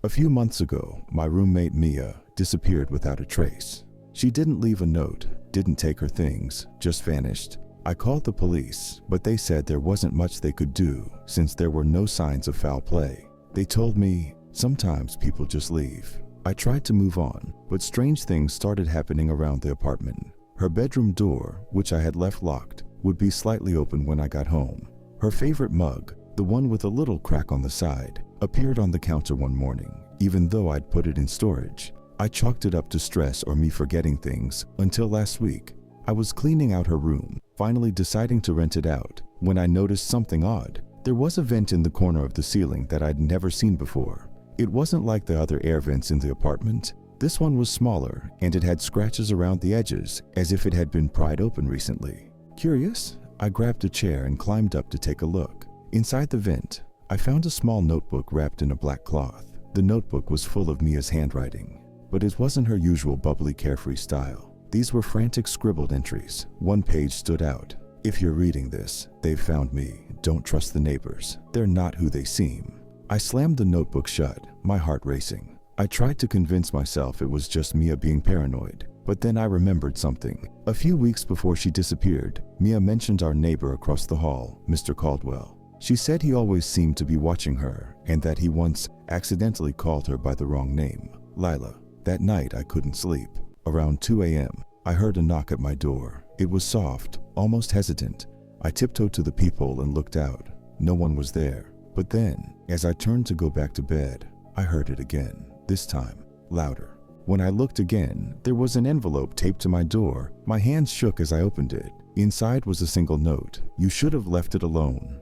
A few months ago, my roommate Mia disappeared without a trace. She didn't leave a note, didn't take her things, just vanished. I called the police, but they said there wasn't much they could do since there were no signs of foul play. They told me, sometimes people just leave. I tried to move on, but strange things started happening around the apartment. Her bedroom door, which I had left locked, would be slightly open when I got home. Her favorite mug, the one with a little crack on the side, appeared on the counter one morning, even though I'd put it in storage. I chalked it up to stress or me forgetting things until last week. I was cleaning out her room, finally deciding to rent it out, when I noticed something odd. There was a vent in the corner of the ceiling that I'd never seen before. It wasn't like the other air vents in the apartment. This one was smaller, and it had scratches around the edges, as if it had been pried open recently. Curious? I grabbed a chair and climbed up to take a look. Inside the vent, I found a small notebook wrapped in a black cloth. The notebook was full of Mia's handwriting, but it wasn't her usual bubbly, carefree style. These were frantic scribbled entries. One page stood out. "If you're reading this, they've found me. Don't trust the neighbors. They're not who they seem." I slammed the notebook shut, my heart racing. I tried to convince myself it was just Mia being paranoid, but then I remembered something. A few weeks before she disappeared, Mia mentioned our neighbor across the hall, Mr. Caldwell. She said he always seemed to be watching her and that he once accidentally called her by the wrong name, Lila. That night I couldn't sleep. Around 2 a.m., I heard a knock at my door. It was soft, almost hesitant. I tiptoed to the peephole and looked out. No one was there. But then, as I turned to go back to bed, I heard it again, this time louder. When I looked again, there was an envelope taped to my door. My hands shook as I opened it. Inside was a single note. "You should have left it alone.